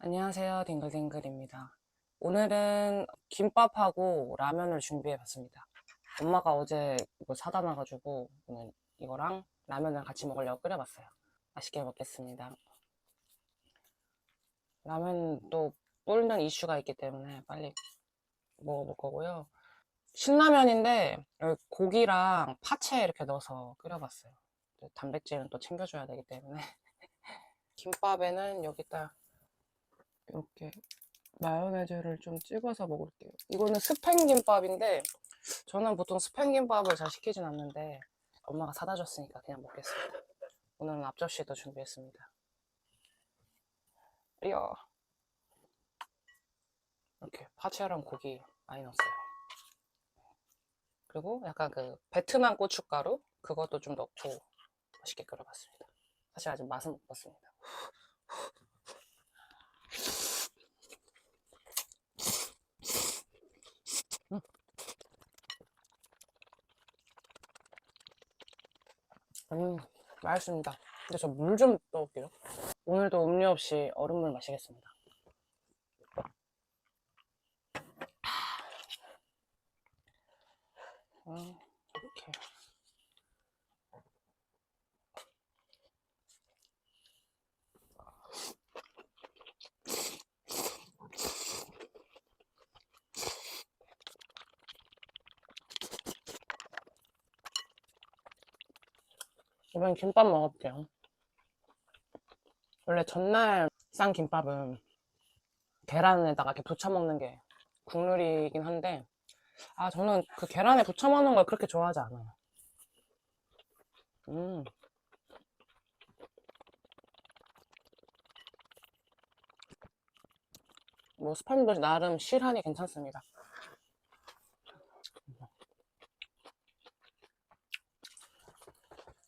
안녕하세요. 딩글딩글입니다. 오늘은 김밥하고 라면을 준비해 봤습니다. 엄마가 어제 이거 사다 놔가지고 오늘 이거랑 라면을 같이 먹으려고 끓여봤어요. 맛있게 먹겠습니다. 라면 또 불는 이슈가 있기 때문에 빨리 먹어볼 거고요. 신라면인데 여기 고기랑 파채 이렇게 넣어서 끓여봤어요. 단백질은 또 챙겨줘야 되기 때문에 김밥에는 여기다 이렇게 마요네즈를 좀 찍어서 먹을게요. 이거는 스팸 김밥인데 저는 보통 스팸 김밥을 잘 시키진 않는데 엄마가 사다 줬으니까 그냥 먹겠습니다. 오늘은 앞접시도 준비했습니다. 이야, 이렇게 파채랑 고기 많이 넣었어요. 그리고 약간 그 베트남 고춧가루 그것도 좀 넣고 맛있게 끓여봤습니다. 사실 아직 맛은 못 봤습니다. 음, 맛있습니다. 근데 저 물 좀 넣을게요. 오늘도 음료 없이 얼음물 마시겠습니다. 이렇게. 이번엔 김밥 먹어볼게요. 원래 전날 싼 김밥은 계란에다가 이렇게 부쳐 먹는 게 국룰이긴 한데, 저는 그 계란에 부쳐 먹는 걸 그렇게 좋아하지 않아요. 음, 뭐 스팸도 나름 실하니 괜찮습니다.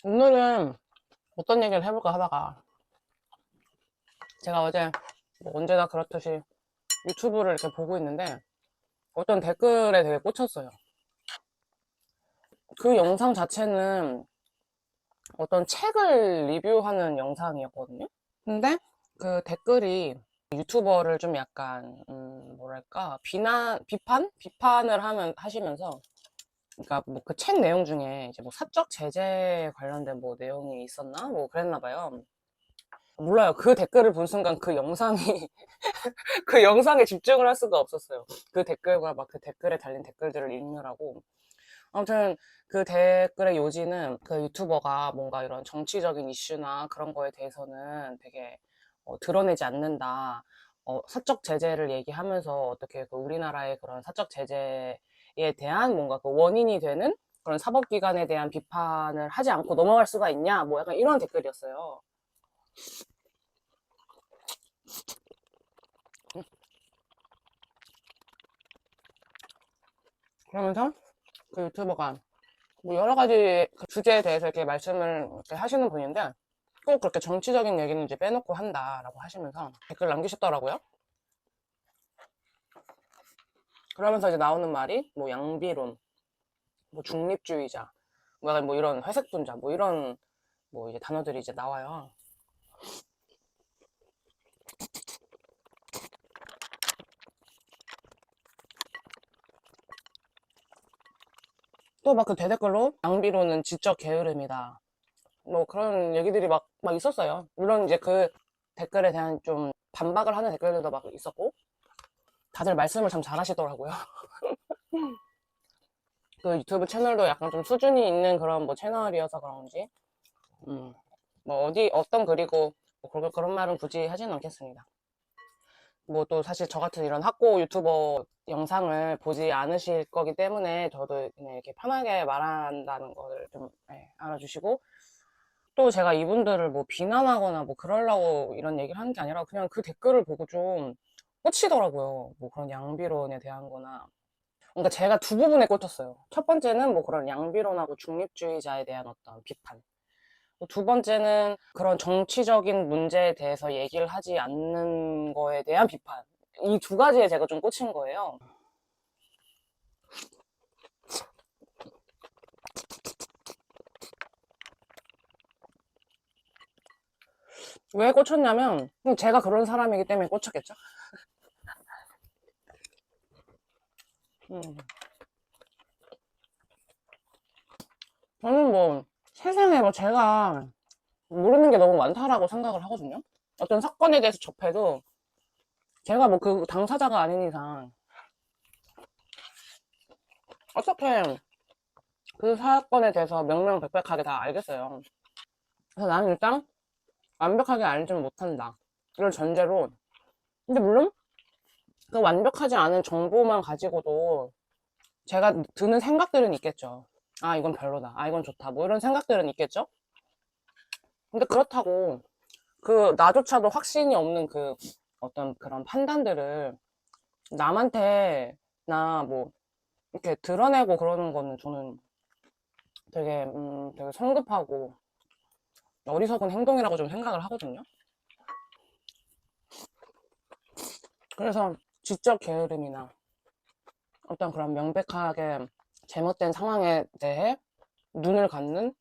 오늘은 어떤 얘기를 해볼까 하다가 제가 어제 뭐 언제나 그렇듯이 유튜브를 이렇게 보고 있는데 어떤 댓글에 되게 꽂혔어요. 그 영상 자체는 어떤 책을 리뷰하는 영상이었거든요. 근데 그 댓글이 유튜버를 좀 약간 뭐랄까 비판을 하시면서 그러니까 뭐 그 책 내용 중에 이제 뭐 사적 제재 관련된 뭐 내용이 있었나 뭐 그랬나 봐요. 몰라요. 그 댓글을 본 순간 그 영상이 그 영상에 집중을 할 수가 없었어요. 그 댓글과 막 그 댓글에 달린 댓글들을 읽느라고. 아무튼 그 댓글의 요지는 그 유튜버가 뭔가 이런 정치적인 이슈나 그런 거에 대해서는 되게 드러내지 않는다. 사적 제재를 얘기하면서 어떻게 그 우리나라의 그런 사적 제재에 대한 뭔가 그 원인이 되는 그런 사법기관에 대한 비판을 하지 않고 넘어갈 수가 있냐? 뭐 약간 이런 댓글이었어요. 그러면서 그 유튜버가 뭐 여러 가지 그 주제에 대해서 이렇게 말씀을 이렇게 하시는 분인데 꼭 그렇게 정치적인 얘기는 이제 빼놓고 한다라고 하시면서 댓글 남기셨더라고요. 그러면서 이제 나오는 말이 뭐 양비론, 뭐 중립주의자, 뭐 약간 뭐 이런 회색분자, 뭐 이런 뭐 이제 단어들이 이제 나와요. 또 막 그 대댓글로 양비론은 지적 게으름이다. 뭐 그런 얘기들이 막 있었어요. 물론 이제 그 댓글에 대한 좀 반박을 하는 댓글들도 막 있었고 다들 말씀을 참 잘하시더라고요. 그 유튜브 채널도 약간 좀 수준이 있는 그런 뭐 채널이어서 그런지 음, 뭐 어떤 글이고 뭐 그런 말은 굳이 하지는 않겠습니다. 뭐 또 사실 저 같은 이런 학고 유튜버 영상을 보지 않으실 거기 때문에 저도 그냥 이렇게 편하게 말한다는 거를 좀 알아주시고 또 제가 이분들을 뭐 비난하거나 뭐 그러려고 이런 얘기를 하는 게 아니라 그냥 그 댓글을 보고 좀 꽂히더라고요. 뭐 그런 양비론에 대한 거나 그러니까 제가 두 부분에 꽂혔어요. 첫 번째는 뭐 그런 양비론하고 중립주의자에 대한 어떤 비판. 두 번째는 그런 정치적인 문제에 대해서 얘기를 하지 않는 거에 대한 비판. 이 두 가지에 제가 좀 꽂힌 거예요. 왜 꽂혔냐면 제가 그런 사람이기 때문에 꽂혔겠죠. 음. 저는 뭐 세상에 뭐 제가 모르는 게 너무 많다라고 생각을 하거든요. 어떤 사건에 대해서 접해도 제가 뭐 그 당사자가 아닌 이상 어떻게 그 사건에 대해서 명명백백하게 다 알겠어요. 그래서 나는 일단 완벽하게 알지는 못한다. 이걸 전제로. 근데 물론 그 완벽하지 않은 정보만 가지고도 제가 드는 생각들은 있겠죠. 아, 이건 별로다. 아, 이건 좋다. 뭐 이런 생각들은 있겠죠. 근데 그렇다고 그 나조차도 확신이 없는 그 어떤 그런 판단들을 남한테 나 뭐 이렇게 드러내고 그러는 거는 저는 되게 성급하고 어리석은 행동이라고 좀 생각을 하거든요. 그래서 지적 게으름이나 어떤 그런 명백하게 잘못된 상황에 대해 눈을 감는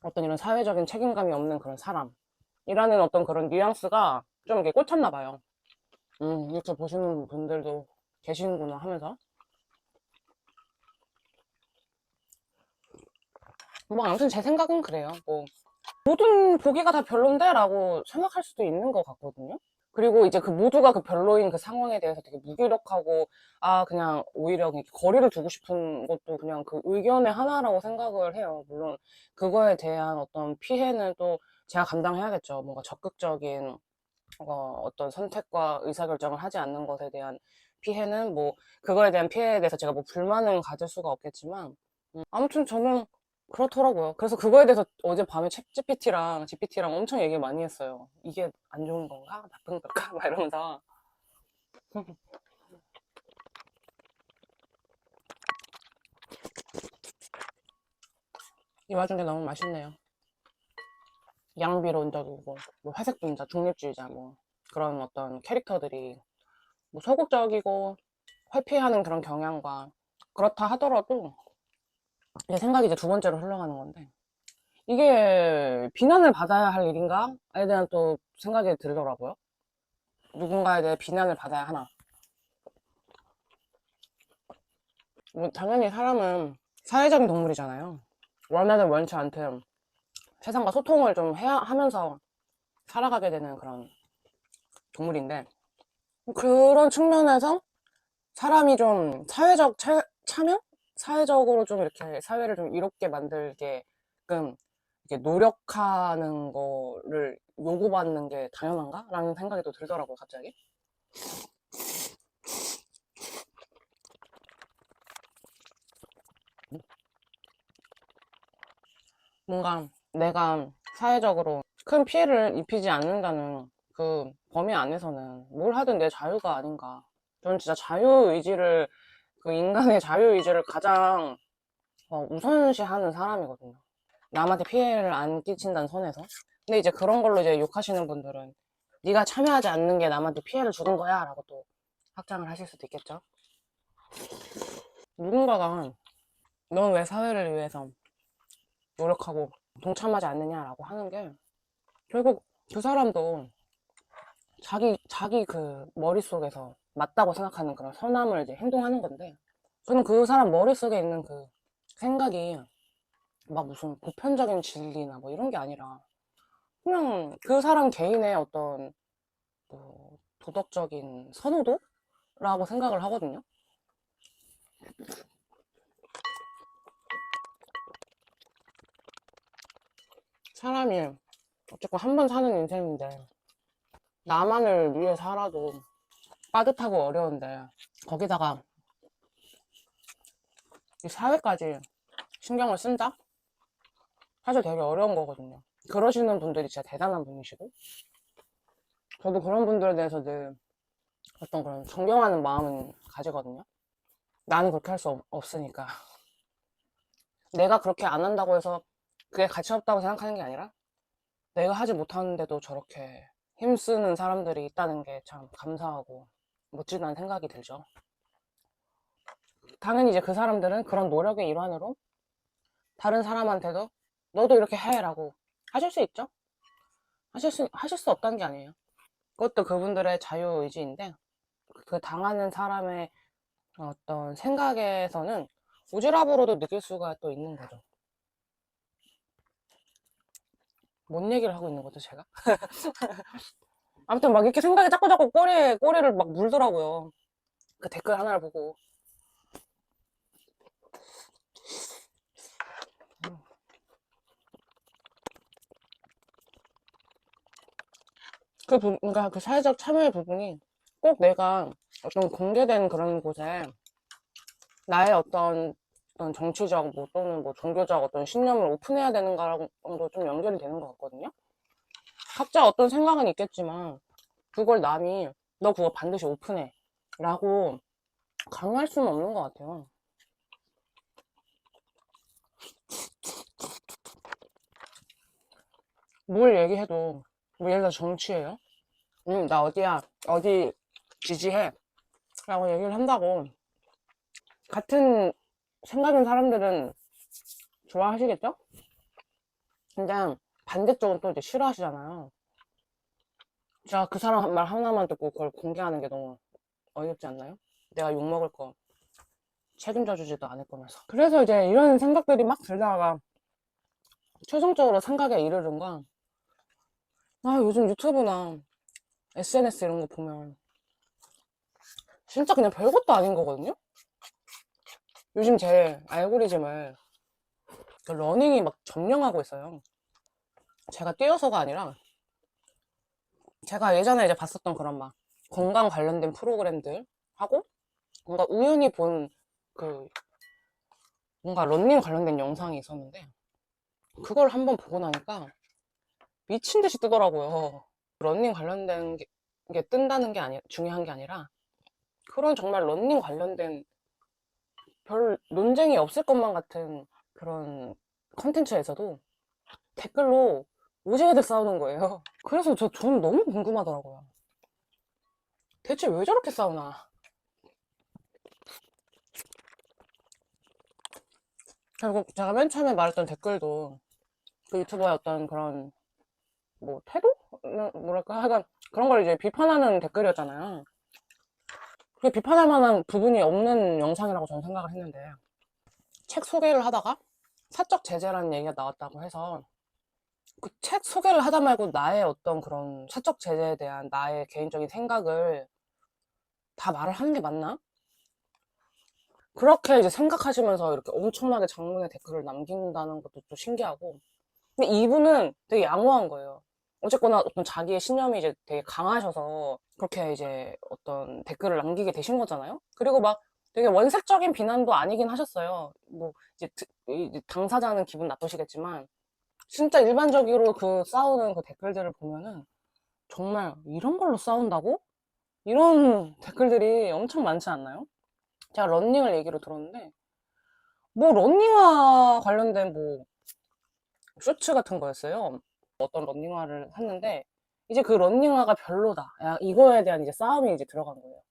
어떤 이런 사회적인 책임감이 없는 그런 사람이라는 어떤 그런 뉘앙스가 좀 이렇게 꽂혔나 봐요. 이렇게 보시는 분들도 계시는구나 하면서. 뭐, 아무튼 제 생각은 그래요. 뭐, 모든 보기가 다 별론데? 라고 생각할 수도 있는 것 같거든요. 그리고 이제 그 모두가 그 별로인 그 상황에 대해서 되게 무기력하고, 아, 그냥 오히려 그냥 거리를 두고 싶은 것도 그냥 그 의견의 하나라고 생각을 해요. 물론, 그거에 대한 어떤 피해는 또 제가 감당해야겠죠. 뭔가 적극적인 어떤 선택과 의사결정을 하지 않는 것에 대한 피해는 뭐, 그거에 대한 피해에 대해서 제가 뭐 불만은 가질 수가 없겠지만, 아무튼 저는 그렇더라고요. 그래서 그거에 대해서 어젯밤에 챗 GPT랑 엄청 얘기 많이 했어요. 이게 안 좋은 건가? 나쁜 건가? 막 이러면서. 이 와중에 너무 맛있네요. 양비론적이고, 뭐 회색분자, 중립주의자, 뭐 그런 어떤 캐릭터들이 뭐 소극적이고 회피하는 그런 경향과 그렇다 하더라도 제 생각이 이제 두 번째로 흘러가는 건데 이게 비난을 받아야 할 일인가에 대한 또 생각이 들더라고요. 누군가에 대해 비난을 받아야 하나. 뭐 당연히 사람은 사회적인 동물이잖아요. 원하든 원치 않든 세상과 소통을 좀 해야 하면서 살아가게 되는 그런 동물인데 그런 측면에서 사람이 좀 사회적 참여? 사회적으로 좀 이렇게 사회를 좀 이롭게 만들게끔 이렇게 노력하는 거를 요구받는 게 당연한가? 라는 생각이 또 들더라고요, 갑자기. 뭔가 내가 사회적으로 큰 피해를 입히지 않는다는 그 범위 안에서는 뭘 하든 내 자유가 아닌가. 저는 진짜 자유의지를, 그 인간의 자유의지를 가장 우선시하는 사람이거든요. 남한테 피해를 안 끼친다는 선에서. 근데 이제 그런 걸로 이제 욕하시는 분들은 네가 참여하지 않는 게 남한테 피해를 주는 거야 라고 또 확장을 하실 수도 있겠죠. 누군가가 넌 왜 사회를 위해서 노력하고 동참하지 않느냐라고 하는 게 결국 그 사람도 자기 그 머릿속에서 맞다고 생각하는 그런 선함을 이제 행동하는 건데 저는 그 사람 머릿속에 있는 그 생각이 막 무슨 보편적인 진리나 뭐 이런 게 아니라 그냥 그 사람 개인의 어떤 뭐 도덕적인 선호도라고 생각을 하거든요. 사람이 어쨌건 한 번 사는 인생인데 나만을 위해 살아도 빠듯하고 어려운데 거기다가 이 사회까지 신경을 쓴다? 사실 되게 어려운 거거든요. 그러시는 분들이 진짜 대단한 분이시고 저도 그런 분들에 대해서 늘 어떤 그런 존경하는 마음은 가지거든요. 나는 그렇게 할 수 없으니까. 내가 그렇게 안 한다고 해서 그게 가치 없다고 생각하는 게 아니라 내가 하지 못하는데도 저렇게 힘쓰는 사람들이 있다는 게 참 감사하고 멋지다는 생각이 들죠. 당연히 이제 그 사람들은 그런 노력의 일환으로 다른 사람한테도 너도 이렇게 해 라고 하실 수 있죠. 하실 수 없다는 게 아니에요. 그것도 그분들의 자유의지인데, 그 당하는 사람의 어떤 생각에서는 오지랖으로도 느낄 수가 또 있는 거죠. 뭔 얘기를 하고 있는 거죠, 제가? 아무튼 막 이렇게 생각이 자꾸자꾸 꼬리를 막 물더라고요. 그 댓글 하나를 보고. 그러니까 그 사회적 참여의 부분이 꼭 내가 어떤 공개된 그런 곳에 나의 어떤 정치적 뭐 또는 뭐 종교적 어떤 신념을 오픈해야 되는가랑도 좀 연결이 되는 것 같거든요. 각자 어떤 생각은 있겠지만 그걸 남이 너 그거 반드시 오픈해 라고 강요할 수는 없는 것 같아요. 뭘 얘기해도 뭐 예를 들어 정치예요. 나 어디야 어디 지지해 라고 얘기를 한다고 같은 생각인 사람들은 좋아하시겠죠? 근데 반대쪽은 또 이제 싫어하시잖아요. 제가 그 사람 말 하나만 듣고 그걸 공개하는 게 너무 어이없지 않나요? 내가 욕먹을 거 책임져 주지도 않을 거면서. 그래서 이제 이런 생각들이 막 들다가 최종적으로 생각에 이르는 건, 요즘 유튜브나 SNS 이런 거 보면 진짜 그냥 별것도 아닌 거거든요? 요즘 제 알고리즘을 그 러닝이 막 점령하고 있어요. 제가 뛰어서가 아니라 제가 예전에 이제 봤었던 그런 막 건강 관련된 프로그램들 하고 뭔가 우연히 본 그 뭔가 러닝 관련된 영상이 있었는데 그걸 한번 보고 나니까 미친 듯이 뜨더라고요. 러닝 관련된 게 뜬다는 게 중요한 게 아니라 그런 정말 러닝 관련된 별 논쟁이 없을 것만 같은 그런 컨텐츠에서도 댓글로 오지게들 싸우는 거예요. 그래서 저는 너무 궁금하더라고요. 대체 왜 저렇게 싸우나? 결국 제가 맨 처음에 말했던 댓글도 그 유튜버의 어떤 그런 뭐 태도? 뭐랄까 하여간 그런 걸 이제 비판하는 댓글이었잖아요. 그게 비판할 만한 부분이 없는 영상이라고 저는 생각을 했는데 책 소개를 하다가 사적 제재라는 얘기가 나왔다고 해서 그 책 소개를 하다 말고 나의 어떤 그런 사적 제재에 대한 나의 개인적인 생각을 다 말을 하는 게 맞나? 그렇게 이제 생각하시면서 이렇게 엄청나게 장문의 댓글을 남긴다는 것도 좀 신기하고 근데 이분은 되게 양호한 거예요. 어쨌거나 어떤 자기의 신념이 이제 되게 강하셔서 그렇게 이제 어떤 댓글을 남기게 되신 거잖아요. 그리고 막 되게 원색적인 비난도 아니긴 하셨어요. 뭐 이제 당사자는 기분 나쁘시겠지만 진짜 일반적으로 그 싸우는 그 댓글들을 보면은 정말 이런 걸로 싸운다고? 이런 댓글들이 엄청 많지 않나요? 제가 러닝을 얘기로 들었는데 뭐 러닝화 관련된 뭐 쇼츠 같은 거였어요. 어떤 러닝화를 샀는데 이제 그 러닝화가 별로다. 이거에 대한 이제 싸움이 이제 들어간 거예요.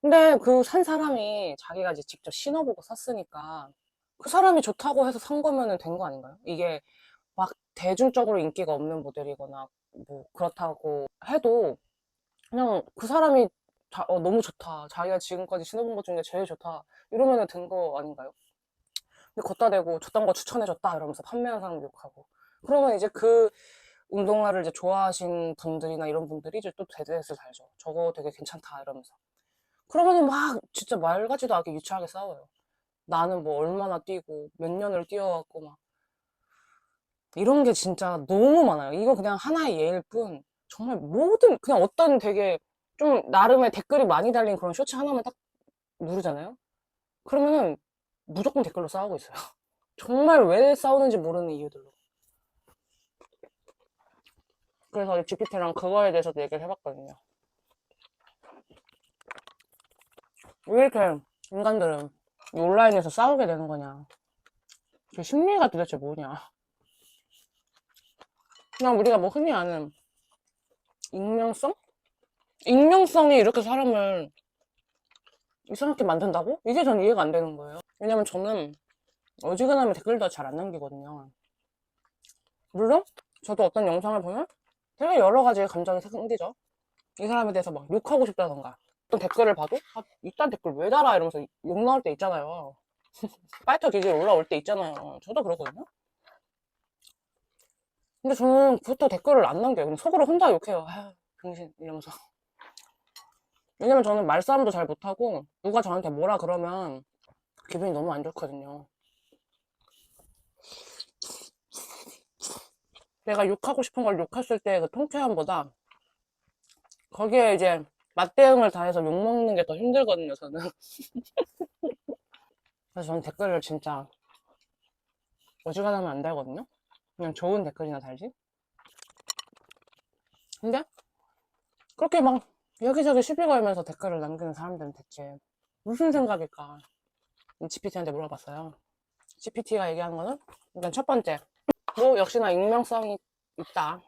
근데 그 산 사람이 자기가 이제 직접 신어보고 샀으니까 그 사람이 좋다고 해서 산 거면은 된 거 아닌가요? 이게 막 대중적으로 인기가 없는 모델이거나 뭐 그렇다고 해도 그냥 그 사람이 너무 좋다. 자기가 지금까지 신어본 것 중에 제일 좋다. 이러면은 된 거 아닌가요? 근데 걷다 대고 저딴 거 추천해줬다 이러면서 판매한 사람 욕하고 그러면 이제 그 운동화를 이제 좋아하신 분들이나 이런 분들이 이제 또 대드렛을 달죠. 저거 되게 괜찮다 이러면서 그러면은 막 진짜 말 같지도 않게 유치하게 싸워요. 나는 뭐 얼마나 뛰고 몇 년을 뛰어왔고 막 이런 게 진짜 너무 많아요. 이거 그냥 하나의 예일 뿐 정말 모든 그냥 어떤 되게 좀 나름의 댓글이 많이 달린 그런 쇼츠 하나만 딱 누르잖아요. 그러면은 무조건 댓글로 싸우고 있어요. 정말 왜 싸우는지 모르는 이유들로. 그래서 GPT랑 그거에 대해서도 얘기를 해봤거든요. 왜 이렇게 인간들은 이 온라인에서 싸우게 되는 거냐. 그 심리가 도대체 뭐냐. 그냥 우리가 뭐 흔히 아는 익명성? 익명성이 이렇게 사람을 이상하게 만든다고? 이게 전 이해가 안 되는 거예요. 왜냐면 저는 어지간하면 댓글도 잘 안 남기거든요. 물론 저도 어떤 영상을 보면 되게 여러 가지 감정이 생기죠. 이 사람에 대해서 막 욕하고 싶다던가, 어떤 댓글을 봐도 아, 이딴 댓글 왜 달아 이러면서 욕 나올 때 있잖아요. 파이터 기질 올라올 때 있잖아요. 저도 그러거든요. 근데 저는 그것도 댓글을 안 남겨요. 그냥 속으로 혼자 욕해요. 아휴, 병신 이러면서. 왜냐면 저는 말싸움도 잘 못하고 누가 저한테 뭐라 그러면 기분이 너무 안 좋거든요. 내가 욕하고 싶은 걸 욕했을 때 그 통쾌함보다 거기에 이제 맞대응을 다해서 욕먹는 게 더 힘들거든요, 저는. 그래서 저는 댓글을 진짜 어지간하면 안 달거든요. 그냥 좋은 댓글이나 달지. 근데 그렇게 막 여기저기 시비 걸면서 댓글을 남기는 사람들은 대체 무슨 생각일까? GPT한테 물어봤어요. GPT가 얘기하는 거는 일단 첫 번째, 뭐 역시나 익명성이 있다.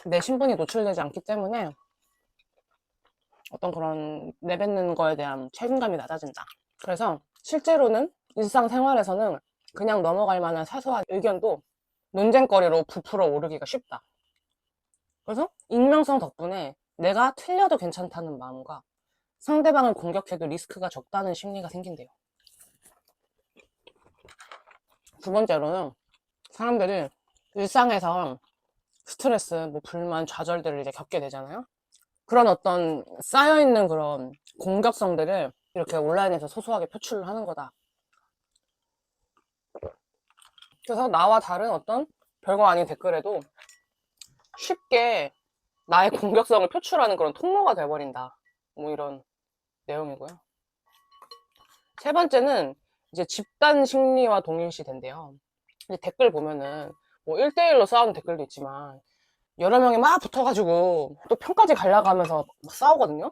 내 신분이 노출되지 않기 때문에 어떤 그런 내뱉는 거에 대한 책임감이 낮아진다. 그래서 실제로는 일상생활에서는 그냥 넘어갈 만한 사소한 의견도 논쟁거리로 부풀어 오르기가 쉽다. 그래서 익명성 덕분에 내가 틀려도 괜찮다는 마음과 상대방을 공격해도 리스크가 적다는 심리가 생긴대요. 두 번째로는 사람들이 일상에서 스트레스, 뭐 불만, 좌절들을 이제 겪게 되잖아요. 그런 어떤 쌓여있는 그런 공격성들을 이렇게 온라인에서 소소하게 표출을 하는 거다. 그래서 나와 다른 어떤 별거 아닌 댓글에도 쉽게 나의 공격성을 표출하는 그런 통로가 돼버린다. 뭐 이런 내용이고요. 세 번째는 이제 집단 심리와 동일시 된대요. 이제 댓글 보면은 뭐 1대1로 싸우는 댓글도 있지만 여러 명이 막 붙어가지고 또 편까지 갈라가면서 막 싸우거든요.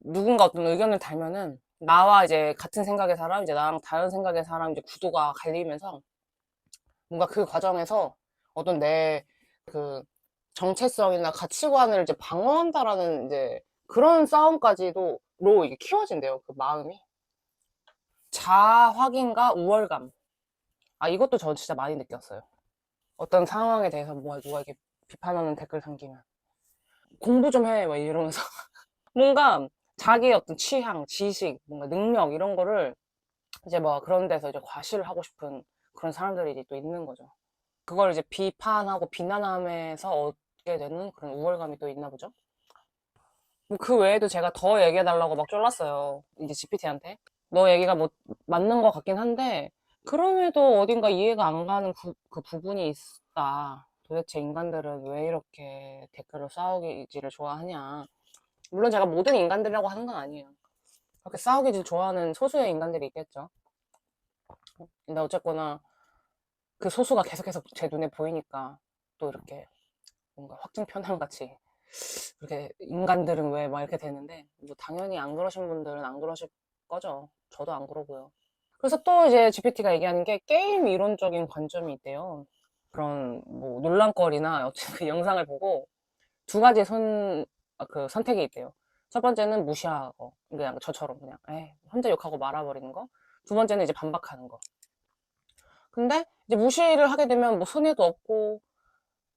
누군가 어떤 의견을 달면은 나와 이제 같은 생각의 사람, 이제 나랑 다른 생각의 사람 이제 구도가 갈리면서 뭔가 그 과정에서 어떤 내 그 정체성이나 가치관을 이제 방어한다라는 이제 그런 싸움까지도 로 이게 키워진대요. 그 마음이. 자아 확인과 우월감. 아, 이것도 저 진짜 많이 느꼈어요. 어떤 상황에 대해서 뭐가 누가 이렇게 비판하는 댓글 남기면 공부 좀 해, 막 이러면서. 뭔가 자기의 어떤 취향, 지식, 뭔가 능력 이런 거를 이제 뭐 그런 데서 이제 과시를 하고 싶은 그런 사람들이 이제 또 있는 거죠. 그걸 이제 비판하고 비난함에서 얻게 되는 그런 우월감이 또 있나 보죠. 뭐 그 외에도 제가 더 얘기해달라고 막 쫄랐어요. 이제 GPT한테. 너 얘기가 뭐 맞는 것 같긴 한데, 그럼에도 어딘가 이해가 안 가는 그 부분이 있다. 도대체 인간들은 왜 이렇게 댓글을 싸우기를 좋아하냐. 물론 제가 모든 인간들이라고 하는 건 아니에요. 그렇게 싸우기를 좋아하는 소수의 인간들이 있겠죠. 근데 어쨌거나 그 소수가 계속해서 제 눈에 보이니까 또 이렇게 뭔가 확증 편향 같이 그렇게 인간들은 왜 막 이렇게 되는데 뭐 당연히 안 그러신 분들은 안 그러실 거죠. 저도 안 그러고요. 그래서 또 이제 GPT가 얘기하는 게 게임 이론적인 관점이 있대요. 그런 뭐 논란거리나 어쨌든 그 영상을 보고 두 가지 그 선택이 있대요. 첫 번째는 무시하고 그냥 저처럼 그냥 혼자 욕하고 말아버리는 거. 두 번째는 이제 반박하는 거. 근데 이제 무시를 하게 되면 뭐 손해도 없고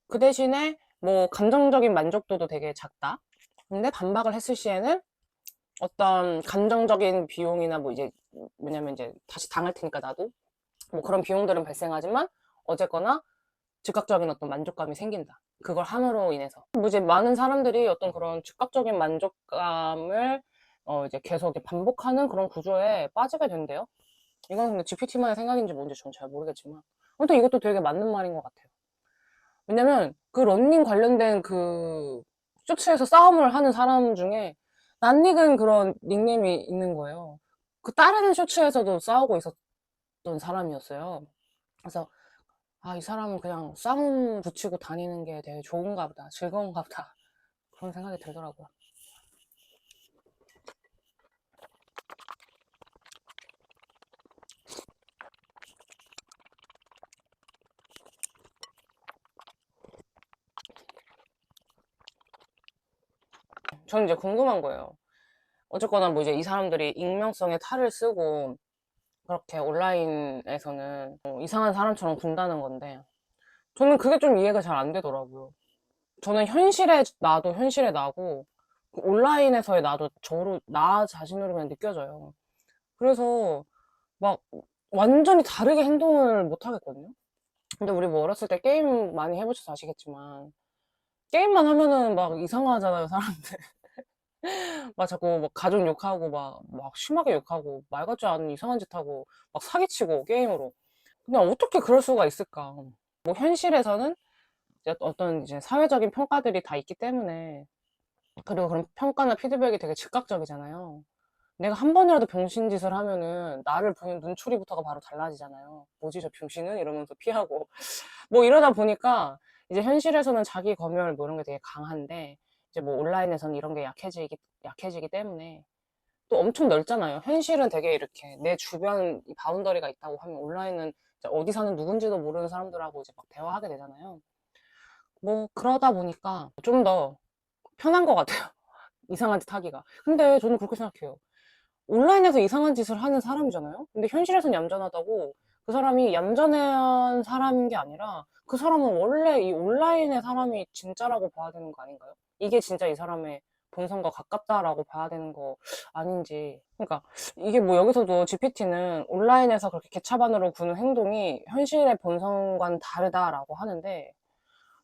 그 대신에 뭐 감정적인 만족도도 되게 작다. 근데 반박을 했을 시에는 어떤 감정적인 비용이나 뭐 이제 왜냐면 이제 다시 당할 테니까 나도 뭐 그런 비용들은 발생하지만 어쨌거나 즉각적인 어떤 만족감이 생긴다. 그걸 함으로 인해서 뭐 이제 많은 사람들이 어떤 그런 즉각적인 만족감을 이제 계속 이렇게 반복하는 그런 구조에 빠지게 된대요. 이건 근데 GPT만의 생각인지 뭔지 전 잘 모르겠지만 아무튼 이것도 되게 맞는 말인 것 같아요. 왜냐면 그 런닝 관련된 그 쇼츠에서 싸움을 하는 사람 중에 낯익은 그런 닉네임이 있는 거예요. 그 다른 쇼츠에서도 싸우고 있었던 사람이었어요. 그래서 아, 이 사람은 그냥 싸움 붙이고 다니는 게 되게 좋은가 보다, 즐거운가 보다 그런 생각이 들더라고요. 저는 이제 궁금한 거예요. 어쨌거나 뭐 이제 이 사람들이 익명성에 탈을 쓰고 그렇게 온라인에서는 이상한 사람처럼 군다는 건데 저는 그게 좀 이해가 잘 안 되더라고요. 저는 현실의 나도 현실의 나고 그 온라인에서의 나도 저로 나 자신으로 그냥 느껴져요. 그래서 막 완전히 다르게 행동을 못 하겠거든요. 근데 우리 뭐 어렸을 때 게임 많이 해보셔서 아시겠지만 게임만 하면은 막 이상하잖아요, 사람들. 막 자꾸 막 가족 욕하고 막 심하게 욕하고 말 같지 않은 이상한 짓 하고 막 사기치고 게임으로. 그냥 어떻게 그럴 수가 있을까? 뭐 현실에서는 이제 어떤 이제 사회적인 평가들이 다 있기 때문에 그리고 그런 평가나 피드백이 되게 즉각적이잖아요. 내가 한 번이라도 병신짓을 하면은 나를 보는 눈초리부터가 바로 달라지잖아요. 뭐지 저 병신은? 이러면서 피하고 뭐 이러다 보니까 이제 현실에서는 자기 검열 뭐 이런 게 되게 강한데 이제 뭐 온라인에서는 이런 게 약해지기 때문에 또 엄청 넓잖아요. 현실은 되게 이렇게 내 주변 이 바운더리가 있다고 하면 온라인은 이제 어디 사는 누군지도 모르는 사람들하고 이제 막 대화하게 되잖아요. 뭐 그러다 보니까 좀 더 편한 것 같아요. 이상한 짓 하기가. 근데 저는 그렇게 생각해요. 온라인에서 이상한 짓을 하는 사람이잖아요. 근데 현실에서는 얌전하다고 그 사람이 얌전한 사람인 게 아니라 그 사람은 원래 이 온라인의 사람이 진짜라고 봐야 되는 거 아닌가요? 이게 진짜 이 사람의 본성과 가깝다라고 봐야 되는 거 아닌지. 그러니까 이게 뭐 여기서도 GPT는 온라인에서 그렇게 개차반으로 구는 행동이 현실의 본성과는 다르다라고 하는데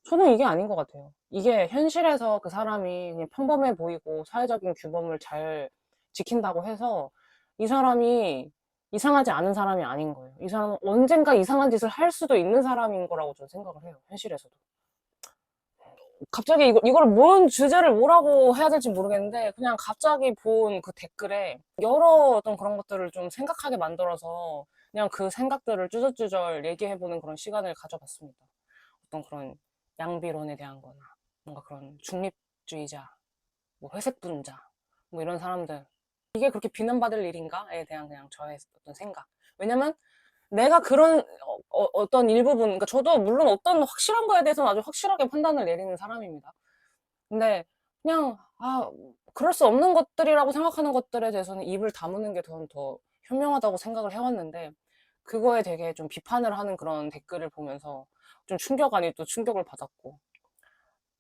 저는 이게 아닌 것 같아요. 이게 현실에서 그 사람이 그냥 평범해 보이고 사회적인 규범을 잘 지킨다고 해서 이 사람이 이상하지 않은 사람이 아닌 거예요. 이 사람은 언젠가 이상한 짓을 할 수도 있는 사람인 거라고 저는 생각을 해요. 현실에서도. 갑자기 이걸 뭔 주제를 뭐라고 해야 될지 모르겠는데 그냥 갑자기 본 그 댓글에 여러 어떤 그런 것들을 좀 생각하게 만들어서 그냥 그 생각들을 쭈절쭈절 얘기해보는 그런 시간을 가져봤습니다. 어떤 그런 양비론에 대한 거나 뭔가 그런 중립주의자, 뭐 회색분자, 뭐 이런 사람들 이게 그렇게 비난받을 일인가에 대한 그냥 저의 어떤 생각. 왜냐면 내가 그런 떤 일부분, 그러니까 저도 물론 어떤 확실한 거에 대해서는 아주 확실하게 판단을 내리는 사람입니다. 근데 그냥 그럴 수 없는 것들이라고 생각하는 것들에 대해서는 입을 다무는 게 더 현명하다고 생각을 해왔는데 그거에 되게 좀 비판을 하는 그런 댓글을 보면서 좀 충격 아닌 또 충격을 받았고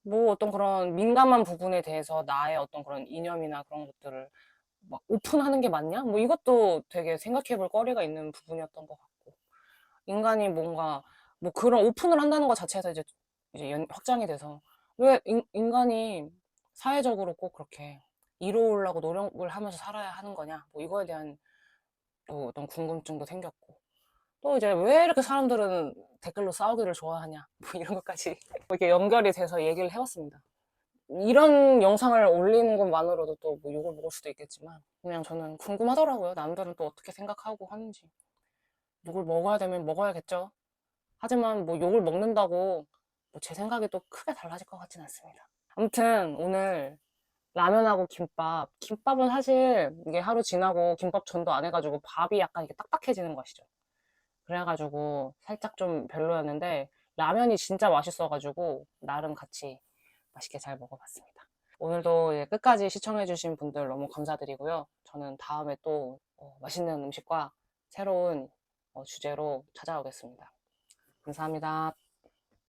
뭐 어떤 그런 민감한 부분에 대해서 나의 어떤 그런 이념이나 그런 것들을 막 오픈하는 게 맞냐? 뭐 이것도 되게 생각해 볼 거리가 있는 부분이었던 것 같고 인간이 뭔가 뭐 그런 오픈을 한다는 것 자체에서 이제 확장이 돼서 왜 인간이 사회적으로 꼭 그렇게 이로우려고 노력을 하면서 살아야 하는 거냐? 뭐 이거에 대한 또 어떤 궁금증도 생겼고 또 이제 왜 이렇게 사람들은 댓글로 싸우기를 좋아하냐? 뭐 이런 것까지 이렇게 연결이 돼서 얘기를 해봤습니다. 이런 영상을 올리는 것만으로도 또 뭐 욕을 먹을 수도 있겠지만 그냥 저는 궁금하더라고요. 남들은 또 어떻게 생각하고 하는지. 욕을 먹어야 되면 먹어야겠죠. 하지만 뭐 욕을 먹는다고 뭐제 생각이 또 크게 달라질 것 같진 않습니다. 아무튼 오늘 라면하고 김밥은 사실 이게 하루 지나고 김밥 전도 안 해가지고 밥이 약간 이렇게 딱딱해지는 것이죠. 그래가지고 살짝 좀 별로였는데 라면이 진짜 맛있어가지고 나름 같이 맛있게 잘 먹어봤습니다. 오늘도 끝까지 시청해주신 분들 너무 감사드리고요. 저는 다음에 또 맛있는 음식과 새로운 주제로 찾아오겠습니다. 감사합니다.